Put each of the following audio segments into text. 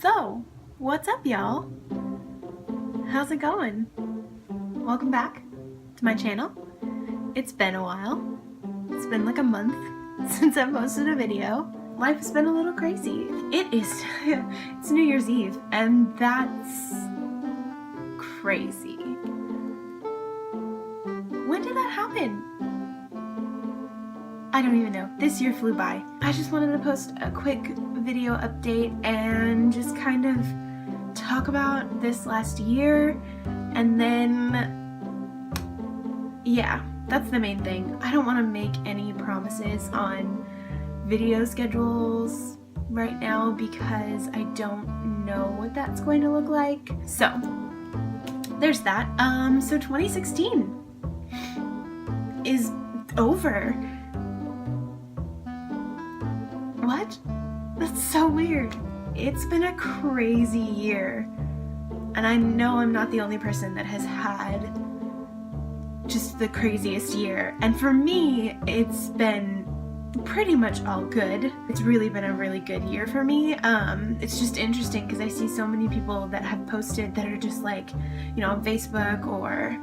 So, what's up, y'all? How's it going? Welcome back to my channel. It's been a while. It's been like a month since I posted a video. Life has been a little crazy. It is, it's New Year's Eve, and that's crazy. When did that happen? I don't even know. This year flew by. I just wanted to post a quick video update and just kind of talk about this last year, and then yeah, that's the main thing. I don't want to make any promises on video schedules right now because I don't know what that's going to look like. So there's that. So 2016 is over. What? That's so weird. It's been a crazy year, and I know I'm not the only person that has had just the craziest year. And for me, it's been pretty much all good. It's really been a really good year for me. It's just interesting because I see so many people that have posted that are just like, you know, on Facebook or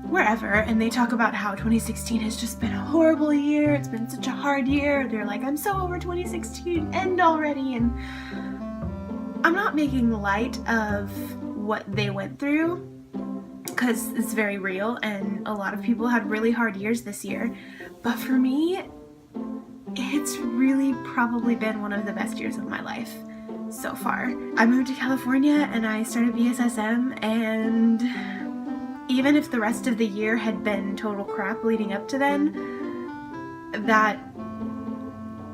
wherever, and they talk about how 2016 has just been a horrible year. It's been such a hard year. They're like, I'm so over 2016, end already. And I'm not making light of what they went through because it's very real, and a lot of people had really hard years this year. But for me, it's really probably been one of the best years of my life so far. I moved to California and I started BSSM, and even if the rest of the year had been total crap leading up to then, that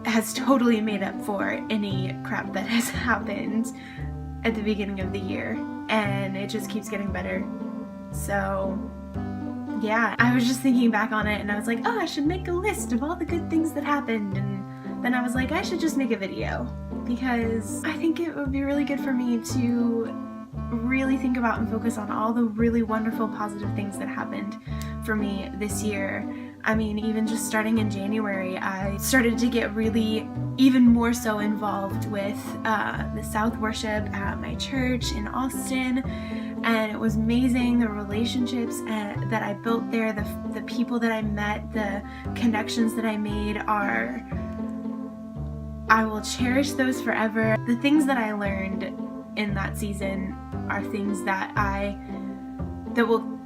has totally made up for any crap that has happened at the beginning of the year, and it just keeps getting better. So yeah, I was just thinking back on it and I was like, oh, I should make a list of all the good things that happened, and then I was like, I should just make a video because I think it would be really good for me to really think about and focus on all the really wonderful positive things that happened for me this year. I mean, even just starting in January, I started to get really even more so involved with the South Worship at my church in Austin, and it was amazing. The relationships that I built there, the people that I met, the connections that I made I will cherish those forever. The things that I learned in that season are things that will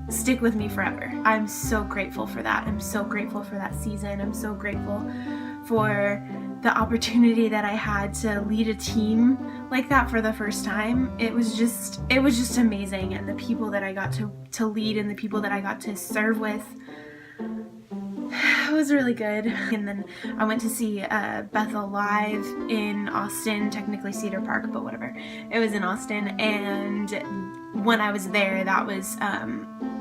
stick with me forever. I'm so grateful for that. I'm so grateful for that season. I'm so grateful for the opportunity that I had to lead a team like that for the first time. It was just amazing, and the people that I got to lead and the people that I got to serve with, it was really good. And then I went to see Bethel live in Austin, technically Cedar Park, but whatever. It was in Austin, and when I was there, that was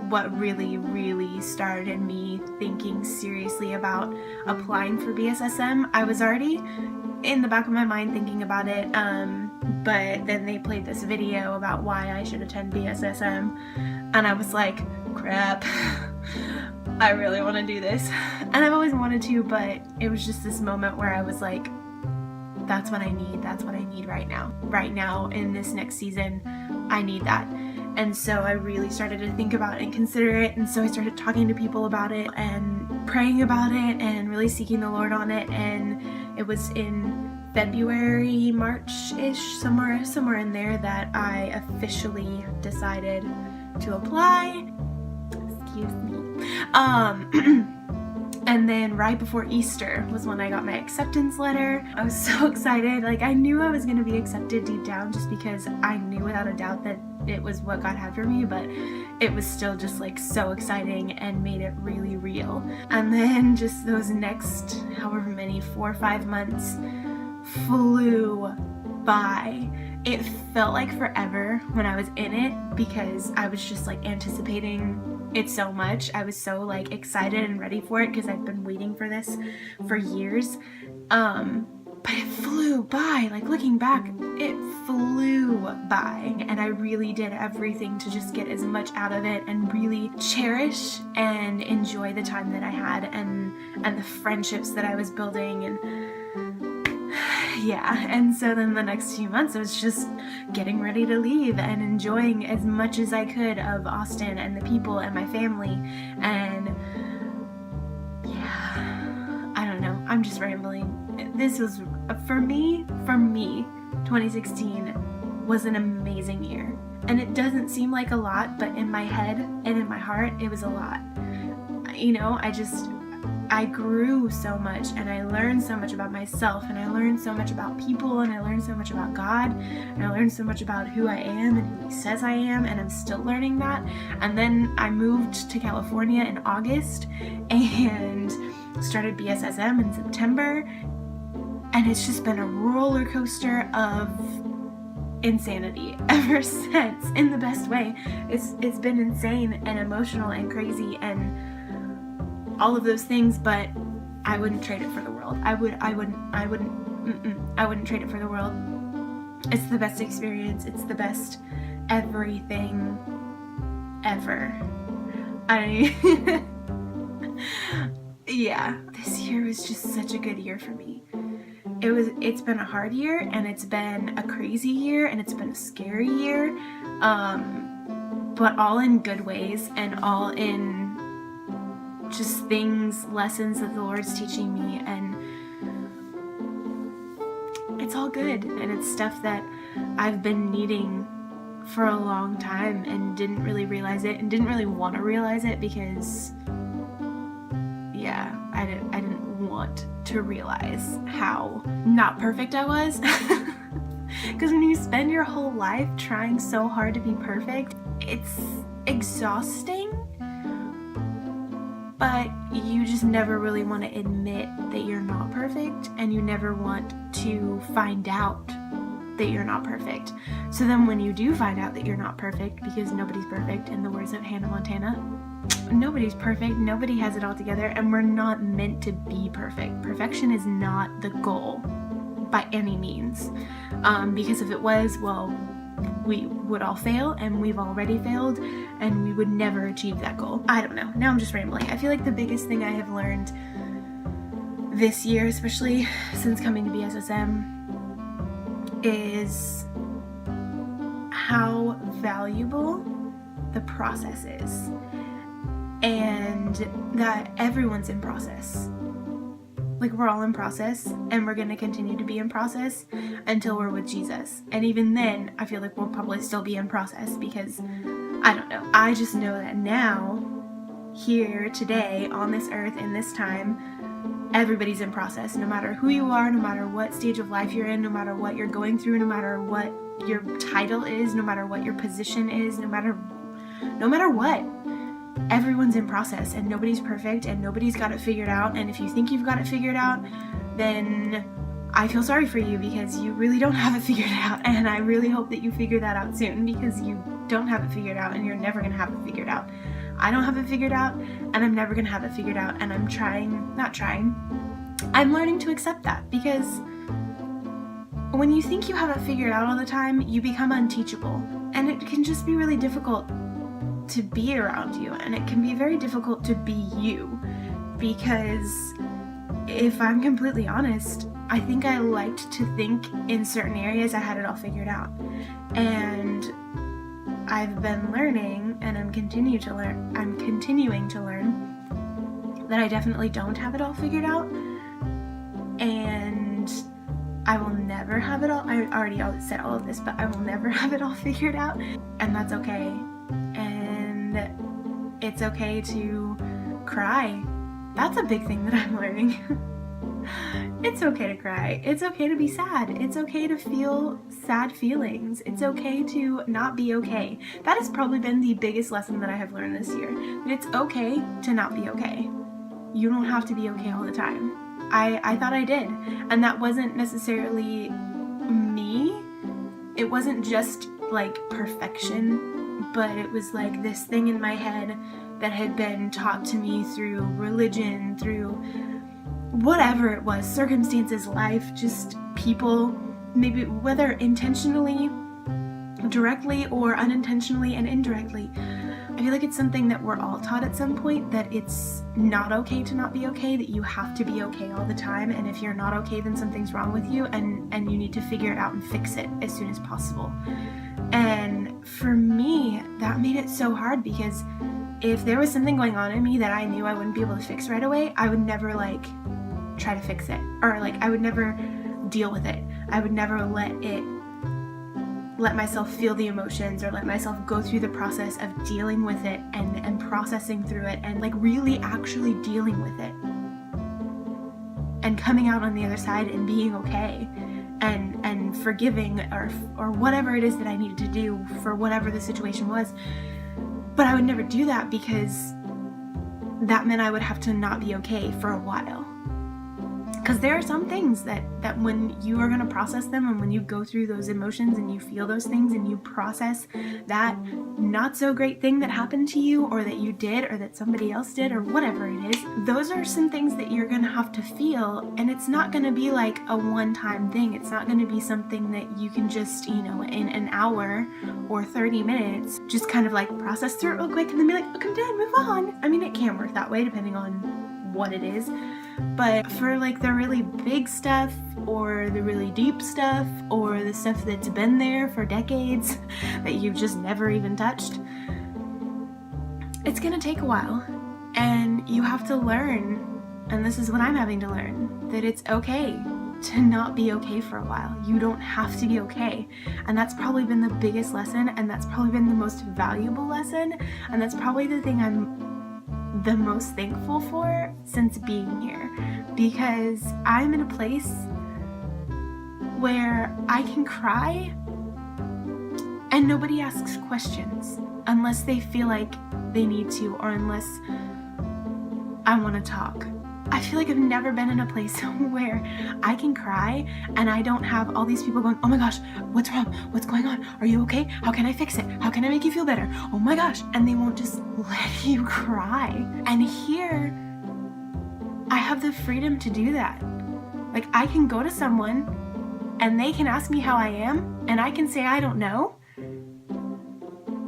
what really started me thinking seriously about applying for BSSM. I was already in the back of my mind thinking about it, but then they played this video about why I should attend BSSM, and I was like, crap. I really want to do this. And I've always wanted to, but it was just this moment where I was like, that's what I need. That's what I need right now. Right now in this next season, I need that. And so I really started to think about it and consider it. And so I started talking to people about it and praying about it and really seeking the Lord on it. And it was in February, March-ish, somewhere in there, that I officially decided to apply. Excuse me. And then right before Easter was when I got my acceptance letter. I was so excited. Like, I knew I was going to be accepted deep down just because I knew without a doubt that it was what God had for me, but it was still just like so exciting and made it really real. And then just those next however many 4 or 5 months flew by. It felt like forever when I was in it because I was just like anticipating it so much. I was so like excited and ready for it because I've been waiting for this for years. But it flew by. Like, looking back, it flew by, and I really did everything to just get as much out of it and really cherish and enjoy the time that I had and the friendships that I was building. And Yeah, and so then the next few months, it was just getting ready to leave and enjoying as much as I could of Austin and the people and my family. And yeah, I don't know, I'm just rambling. This was, for me, 2016 was an amazing year. And it doesn't seem like a lot, but in my head and in my heart, it was a lot. You know, I grew so much, and I learned so much about myself, and I learned so much about people, and I learned so much about God, and I learned so much about who I am and who He says I am, and I'm still learning that. And then I moved to California in August and started BSSM in September, and it's just been a roller coaster of insanity ever since, in the best way. It's been insane and emotional and crazy and all of those things, but I wouldn't trade it for the world. I wouldn't trade it for the world. It's the best experience. It's the best everything ever. Yeah, this year was just such a good year for me. It's been a hard year, and it's been a crazy year, and it's been a scary year, but all in good ways, and all in just lessons that the Lord's teaching me, and it's all good, and it's stuff that I've been needing for a long time and didn't really realize it, and didn't really want to realize it, because yeah, I didn't want to realize how not perfect I was. Because when you spend your whole life trying so hard to be perfect, it's exhausting. But you just never really want to admit that you're not perfect, and you never want to find out that you're not perfect. So then when you do find out that you're not perfect, because nobody's perfect, in the words of Hannah Montana, nobody's perfect, nobody has it all together, and we're not meant to be perfect. Perfection is not the goal by any means. Because if it was, well, we would all fail, and we've already failed, and we would never achieve that goal. I don't know. Now I'm just rambling. I feel like the biggest thing I have learned this year, especially since coming to BSSM, is how valuable the process is, and that everyone's in process. Like, we're all in process, and we're going to continue to be in process until we're with Jesus. And even then, I feel like we'll probably still be in process, because, I don't know. I just know that now, here, today, on this earth, in this time, everybody's in process. No matter who you are, no matter what stage of life you're in, no matter what you're going through, no matter what your title is, no matter what your position is, no matter what. Everyone's in process, and nobody's perfect, and nobody's got it figured out. And if you think you've got it figured out, then I feel sorry for you, because you really don't have it figured out. And I really hope that you figure that out soon, because you don't have it figured out, and you're never going to have it figured out. I don't have it figured out, and I'm never going to have it figured out. And I'm learning to accept that, because when you think you have it figured out all the time, you become unteachable. And it can just be really difficult to be around you, and it can be very difficult to be you, because if I'm completely honest, I think I liked to think in certain areas I had it all figured out, and I've been learning, and I'm continuing to learn that I definitely don't have it all figured out, and I will never have it all. I already said all of this, but I will never have it all figured out, and that's okay. It's okay to cry. That's a big thing that I'm learning. It's okay to cry. It's okay to be sad. It's okay to feel sad feelings. It's okay to not be okay. That has probably been the biggest lesson that I have learned this year. That it's okay to not be okay. You don't have to be okay all the time. I thought I did. And that wasn't necessarily me. It wasn't just like perfection, but it was like this thing in my head that had been taught to me through religion, through whatever it was, circumstances, life, just people, maybe whether intentionally, directly, or unintentionally and indirectly. I feel like it's something that we're all taught at some point, that it's not okay to not be okay, that you have to be okay all the time, and if you're not okay, then something's wrong with you, and you need to figure it out and fix it as soon as possible. And for me, that made it so hard, because if there was something going on in me that I knew I wouldn't be able to fix right away, I would never like try to fix it, or like I would never deal with it. I would never let myself feel the emotions, or let myself go through the process of dealing with it and processing through it, and like really actually dealing with it and coming out on the other side and being okay and forgiving or whatever it is that I needed to do for whatever the situation was. But I would never do that, because that meant I would have to not be okay for a while. Because there are some things that when you are going to process them, and when you go through those emotions and you feel those things and you process that not so great thing that happened to you, or that you did, or that somebody else did, or whatever it is, those are some things that you're going to have to feel. And it's not going to be like a one-time thing. It's not going to be something that you can just, in an hour or 30 minutes, just kind of like process through it real quick and then be like, okay, I'm done, move on. I mean, it can work that way depending on what it is. But for like the really big stuff, or the really deep stuff, or the stuff that's been there for decades that you've just never even touched, it's gonna take a while. And you have to learn, and this is what I'm having to learn, that it's okay to not be okay for a while. You don't have to be okay. And that's probably been the biggest lesson, and that's probably been the most valuable lesson, and that's probably the thing I'm the most thankful for since being here, because I'm in a place where I can cry and nobody asks questions unless they feel like they need to, or unless I want to talk. I feel like I've never been in a place where I can cry and I don't have all these people going, oh my gosh, what's wrong? What's going on? Are you okay? How can I fix it? How can I make you feel better? Oh my gosh. And they won't just let you cry. And here, I have the freedom to do that. Like, I can go to someone and they can ask me how I am, and I can say I don't know,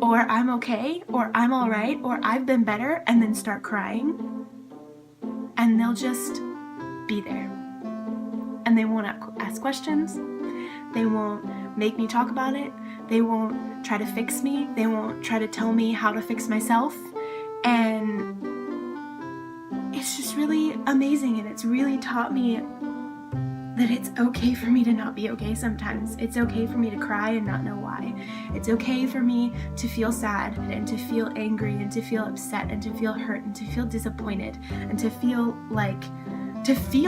or I'm okay, or I'm all right, or I've been better, and then start crying. And they'll just be there. And they won't ask questions. They won't make me talk about it. They won't try to fix me. They won't try to tell me how to fix myself. And it's just really amazing. And it's really taught me that it's okay for me to not be okay sometimes. It's okay for me to cry and not know why. It's okay for me to feel sad and to feel angry and to feel upset and to feel hurt and to feel disappointed and to feel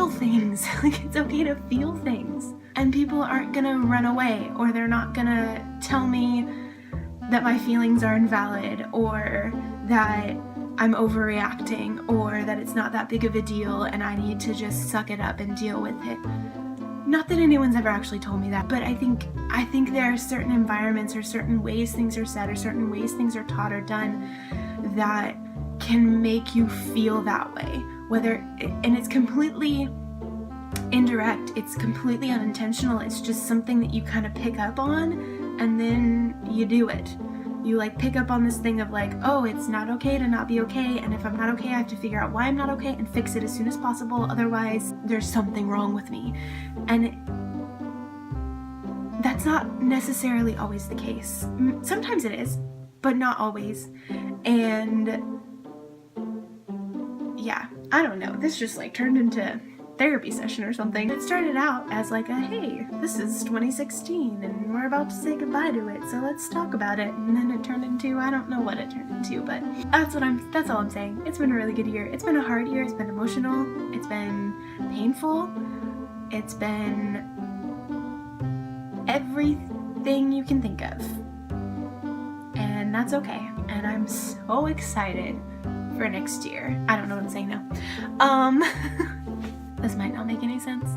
things. Like, it's okay to feel things. And people aren't gonna run away, or they're not gonna tell me that my feelings are invalid, or that I'm overreacting, or that it's not that big of a deal and I need to just suck it up and deal with it. Not that anyone's ever actually told me that, but I think there are certain environments, or certain ways things are said, or certain ways things are taught or done that can make you feel that way. And it's completely indirect, it's completely unintentional, it's just something that you kind of pick up on, and then you do it. You like pick up on this thing of like, oh, it's not okay to not be okay, and if I'm not okay, I have to figure out why I'm not okay and fix it as soon as possible, otherwise there's something wrong with me. And that's not necessarily always the case. Sometimes it is, but not always. And yeah, I don't know, this just like turned into therapy session or something. It started out as like a, hey, this is 2016 and we're about to say goodbye to it, so let's talk about it. And then it turned into, I don't know what it turned into, but that's all I'm saying. It's been a really good year. It's been a hard year. It's been emotional. It's been painful. It's been everything you can think of. And that's okay. And I'm so excited for next year. I don't know what I'm saying now. This might not make any sense.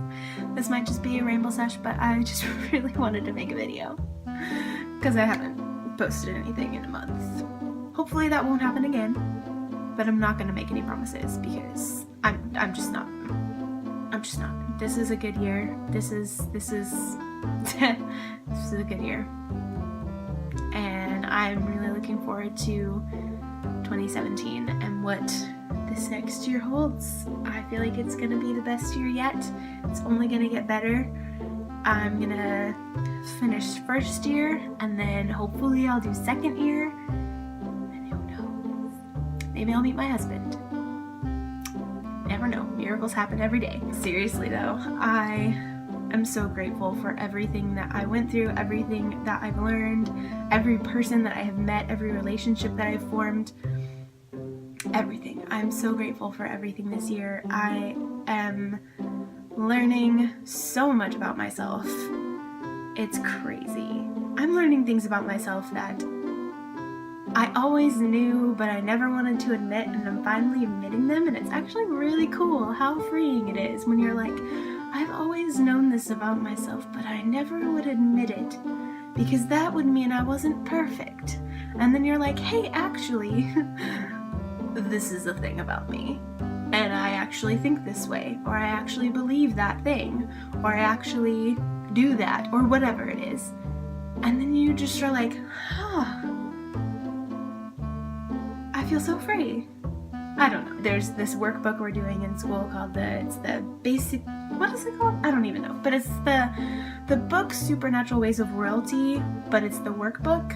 This might just be a ramble sesh, but I just really wanted to make a video because I haven't posted anything in a month. Hopefully that won't happen again, but I'm not gonna make any promises because I'm just not. This is a good year. This is this is a good year, and I'm really looking forward to 2017 and what this next year holds. I feel like it's gonna be the best year yet. It's only gonna get better. I'm gonna finish first year and then hopefully I'll do second year. And who knows? Maybe I'll meet my husband. Never know. Miracles happen every day. Seriously though, I'm so grateful for everything that I went through, everything that I've learned, every person that I have met, every relationship that I've formed, everything. I'm so grateful for everything this year. I am learning so much about myself. It's crazy. I'm learning things about myself that I always knew, but I never wanted to admit, and I'm finally admitting them, and it's actually really cool how freeing it is when you're like, I've always known this about myself, but I never would admit it because that would mean I wasn't perfect. And then you're like, hey, actually, this is a thing about me. And I actually think this way, or I actually believe that thing, or I actually do that, or whatever it is. And then you just are like, I feel so free. I don't know. There's this workbook we're doing in school called it's the basic, what is it called? I don't even know. But it's the book Supernatural Ways of Royalty, but it's the workbook.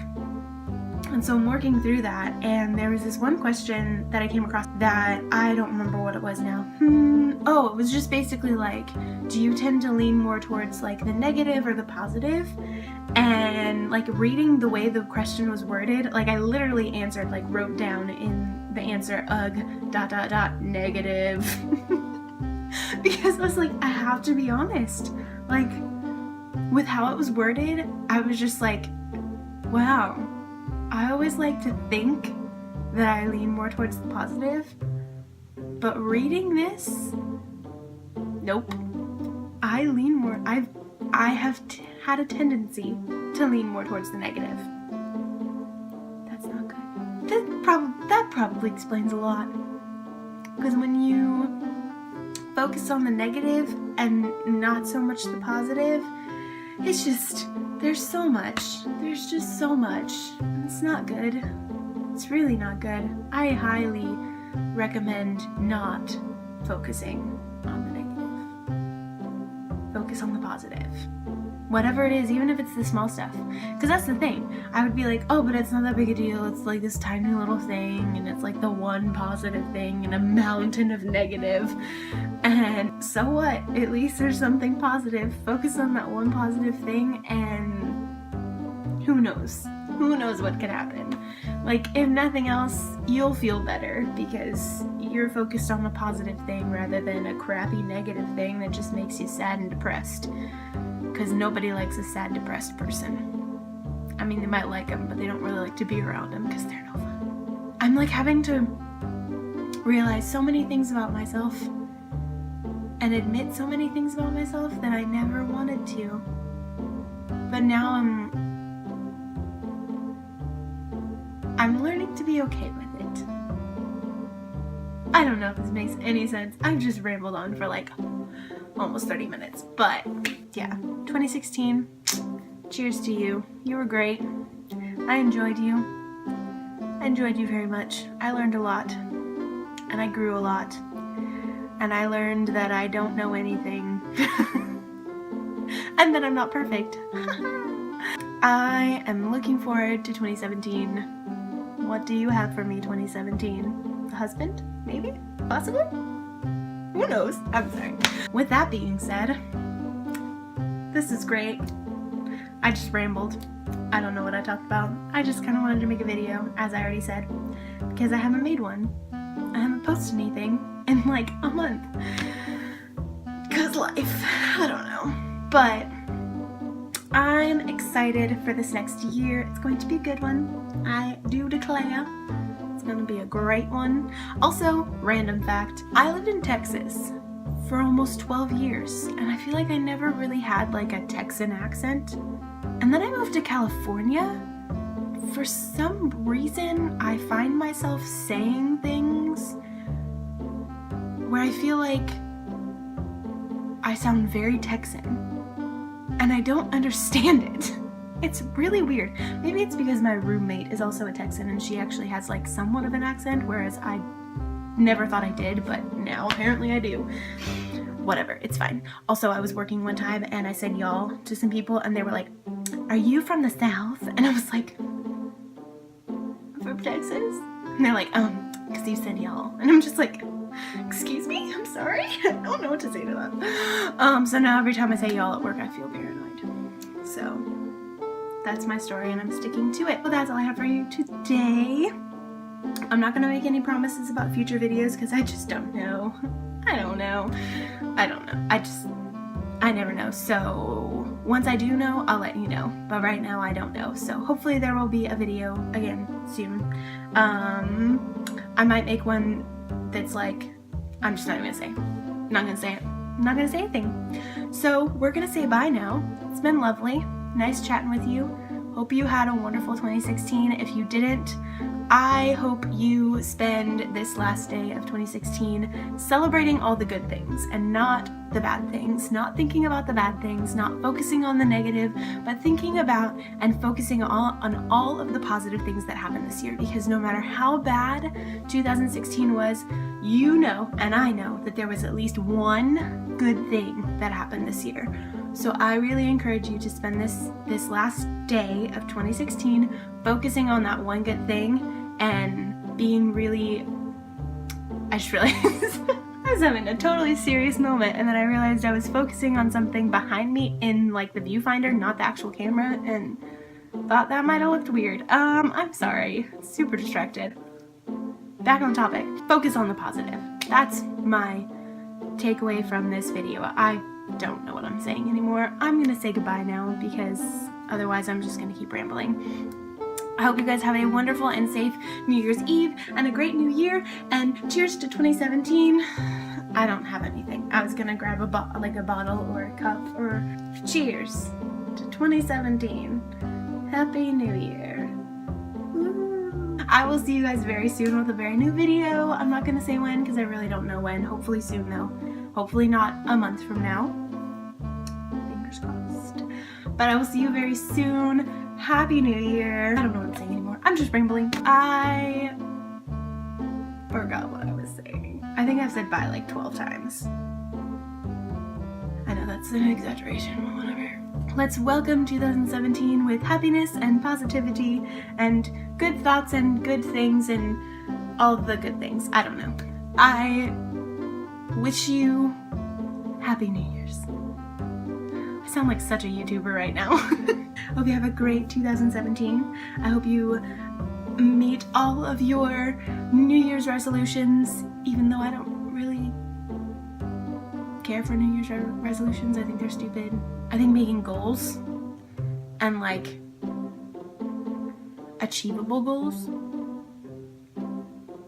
And so I'm working through that, and there was this one question that I came across that I don't remember what it was now. Oh, it was just basically like, do you tend to lean more towards like the negative or the positive? And like reading the way the question was worded, like I literally answered, like wrote down in the answer, negative. Because I was like, I have to be honest. Like, with how it was worded, I was just like, wow. I always like to think that I lean more towards the positive, but reading this, nope. I lean more, I have had a tendency to lean more towards the negative. That's not good. That probably explains a lot. Because when you focus on the negative and not so much the positive, it's just, there's just so much. It's not good. It's really not good. I highly recommend not focusing on the negative. Focus on the positive. Whatever it is, even if it's the small stuff. Because that's the thing. I would be like, oh, but it's not that big a deal. It's like this tiny little thing, and it's like the one positive thing in a mountain of negative. And so what? At least there's something positive. Focus on that one positive thing, and who knows? Who knows what could happen? Like, if nothing else, you'll feel better because you're focused on the positive thing rather than a crappy negative thing that just makes you sad and depressed. Because nobody likes a sad, depressed person. I mean, they might like them, but they don't really like to be around them because they're no fun. I'm like having to realize so many things about myself and admit so many things about myself that I never wanted to. But now I'm learning to be okay with it. I don't know if this makes any sense. I've just rambled on for like almost 30 minutes, but yeah, 2016, cheers to you. You were great. I enjoyed you. I enjoyed you very much. I learned a lot, and I grew a lot, and I learned that I don't know anything, and that I'm not perfect. I am looking forward to 2017. What do you have for me, 2017? A husband? Maybe? Possibly? Who knows? I'm sorry. With that being said, this is great. I just rambled. I don't know what I talked about. I just kind of wanted to make a video, as I already said, because I haven't made one. I haven't posted anything in like a month. Because life. I don't know. But I'm excited for this next year. It's going to be a good one. I do declare. It's going to be a great one. Also, random fact, I lived in Texas for almost 12 years, and I feel like I never really had like a Texan accent. And then I moved to California. For some reason, I find myself saying things where I feel like I sound very Texan, and I don't understand it. It's really weird. Maybe it's because my roommate is also a Texan and she actually has like somewhat of an accent, whereas I never thought I did, but now apparently I do. Whatever, it's fine. Also, I was working one time and I said y'all to some people and they were like, "Are you from the South?" And I was like, "I'm from Texas." And they're like, because you said y'all. And I'm just like, excuse me? I'm sorry? I don't know what to say to that. So now every time I say y'all at work, I feel paranoid. So that's my story and I'm sticking to it. Well, that's all I have for you today. I'm not gonna make any promises about future videos because I just don't know. I don't know. I never know. So once I do know, I'll let you know. But right now I don't know. So hopefully there will be a video again soon. I might make one that's like, I'm just not gonna say. I'm not gonna say it. I'm not gonna say anything. So we're gonna say bye now. It's been lovely. Nice chatting with you. Hope you had a wonderful 2016. If you didn't, I hope you spend this last day of 2016 celebrating all the good things and not the bad things, not thinking about the bad things, not focusing on the negative, but thinking about and focusing on all of the positive things that happened this year, because no matter how bad 2016 was, you know and I know that there was at least one good thing that happened this year. So I really encourage you to spend this last day of 2016 focusing on that one good thing and being really, I just realized I was having a totally serious moment and then I realized I was focusing on something behind me in like the viewfinder, not the actual camera, and thought that might have looked weird. I'm sorry, super distracted. Back on topic, focus on the positive. That's my takeaway from this video. I don't know what I'm saying anymore. I'm gonna say goodbye now because otherwise I'm just gonna keep rambling. I hope you guys have a wonderful and safe New Year's Eve and a great new year, and cheers to 2017. I don't have anything. I was gonna grab a bottle or a cup, or cheers to 2017. Happy New Year. Woo. I will see you guys very soon with a very new video. I'm not gonna say when because I really don't know when. Hopefully soon though. Hopefully not a month from now. Fingers crossed. But I will see you very soon. Happy New Year. I don't know what I'm saying anymore. I'm just rambling. I forgot what I was saying. I think I've said bye like 12 times. I know that's an exaggeration, but whatever. Let's welcome 2017 with happiness and positivity and good thoughts and good things and all the good things. I don't know. I wish you Happy New Year's. I sound like such a YouTuber right now. Hope you have a great 2017. I hope you meet all of your New Year's resolutions, even though I don't really care for New Year's resolutions. I think they're stupid. I think making goals and like achievable goals,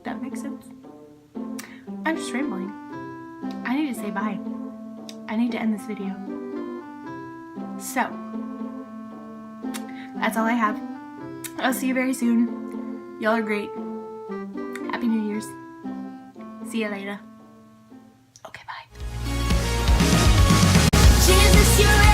that makes sense. I'm just rambling. I need to say bye. I need to end this video. So, that's all I have. I'll see you very soon. Y'all are great. Happy New Year's. See you later. Okay, bye. Jesus, you're